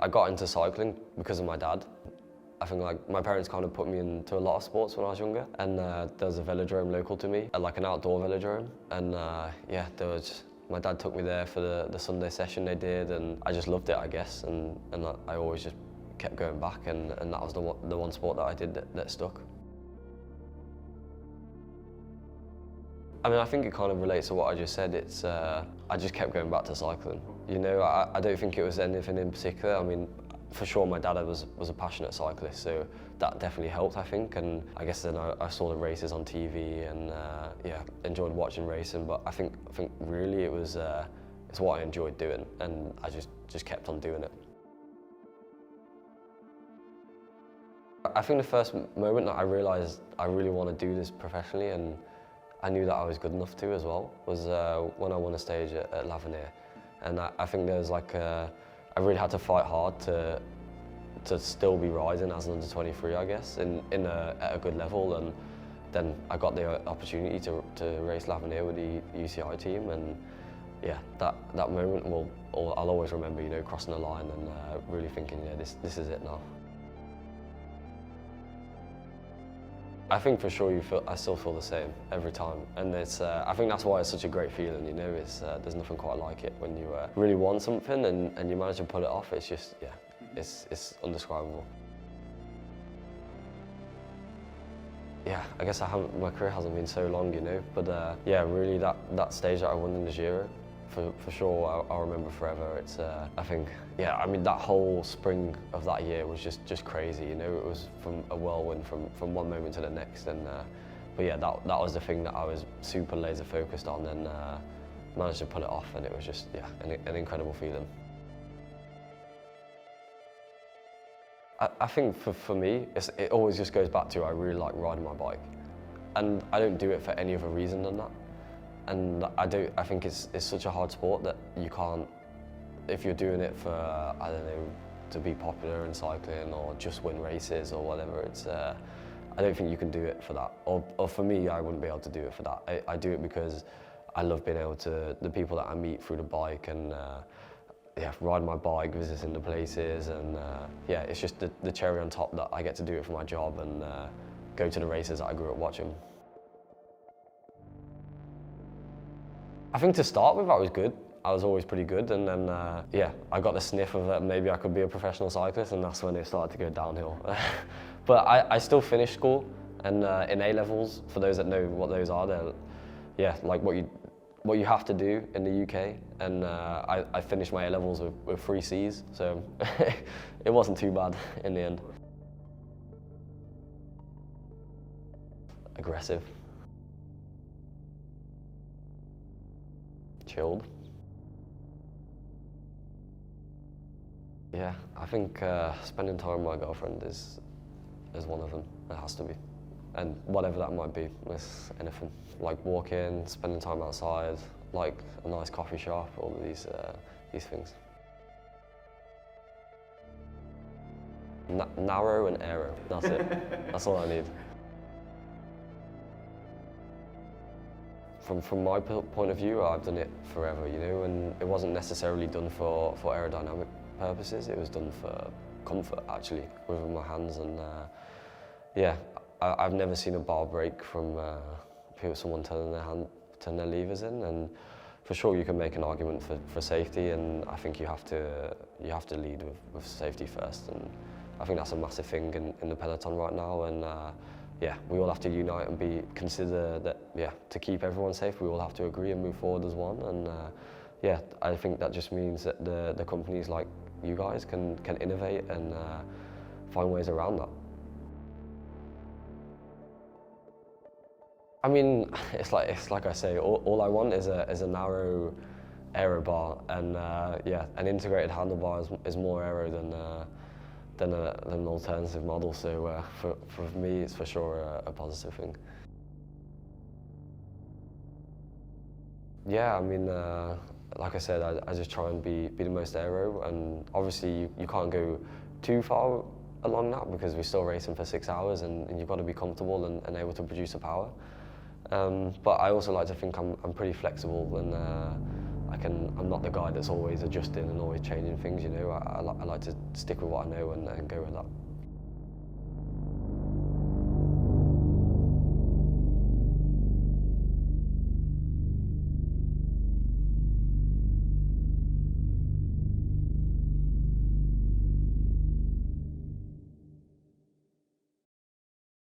I got into cycling because of my dad. I think like my parents kind of put me into a lot of sports when I was younger, and there was a velodrome local to me, like an outdoor velodrome, and yeah, my dad took me there for the Sunday session they did, and I just loved it, I guess, and I always just kept going back, and that was the one sport that I did that stuck. I mean, I think it kind of relates to what I just said. It's I just kept going back to cycling. You know, I don't think it was anything in particular. I mean, for sure, my dad was a passionate cyclist, so that definitely helped, I think. And I guess then I saw the races on TV, and yeah, enjoyed watching racing. But I think really it's what I enjoyed doing, and I just kept on doing it. I think the first moment that I realised I really want to do this professionally, and I knew that I was good enough to as well, was when I won a stage at L'Avenir. And I think there was like I really had to fight hard to still be riding as an under 23, I guess, at a good level. And then I got the opportunity to race L'Avenir with the UCI team, and yeah, that moment I'll always remember, you know, crossing the line and really thinking, yeah, this is it now. I think for sure I still feel the same every time, and I think that's why it's such a great feeling. You know, there's nothing quite like it when you really want something and you manage to pull it off. It's just, yeah, it's undescribable. Yeah, I guess my career hasn't been so long, you know, but yeah, really that stage that I won in the Giro, for sure, I'll remember forever. It's I think, yeah, I mean, that whole spring of that year was just crazy, you know. It was from a whirlwind from one moment to the next, and but yeah, that was the thing that I was super laser focused on, and managed to pull it off, and it was just, yeah, an incredible feeling. I think for me, it always just goes back to I really like riding my bike, and I don't do it for any other reason than that. And I think it's such a hard sport that you can't, if you're doing it for, I don't know, to be popular in cycling or just win races or whatever, I don't think you can do it for that. Or for me, I wouldn't be able to do it for that. I do it because I love being able to, the people that I meet through the bike, and yeah, ride my bike, visiting the places, and yeah, it's just the cherry on top that I get to do it for my job and go to the races that I grew up watching. I think to start with, I was good. I was always pretty good, and then yeah, I got the sniff of that maybe I could be a professional cyclist, and that's when it started to go downhill. But I still finished school, and in A-levels, for those that know what those are, they're, yeah, like what you have to do in the UK, and I finished my A-levels with 3 C's, so it wasn't too bad in the end. Aggressive. Chilled. Yeah, I think spending time with my girlfriend is one of them. It has to be, and whatever that might be. It's anything like walking, spending time outside, like a nice coffee shop, all of these things. Narrow and aero. That's it. That's all I need. From my point of view, I've done it forever, you know, and it wasn't necessarily done for aerodynamic purposes. It was done for comfort, actually, with my hands. And yeah, I've never seen a bar break from someone turning their levers in. And for sure, you can make an argument for safety, and I think you have to lead with safety first. And I think that's a massive thing in the peloton right now. And yeah, we all have to unite and consider that, yeah, to keep everyone safe, we all have to agree and move forward as one. And yeah, I think that just means that the companies like you guys can innovate and find ways around that. I mean, it's like I say, all I want is a narrow aero bar, and yeah, an integrated handlebar is more aero than an alternative model. So for me, it's for sure a positive thing. Yeah, I mean, like I said, I just try and be the most aero, and obviously you can't go too far along that because we're still racing for 6 hours, and you've got to be comfortable and able to produce the power. But I also like to think I'm pretty flexible, and I'm not the guy that's always adjusting and always changing things, you know. I like to stick with what I know and go with that.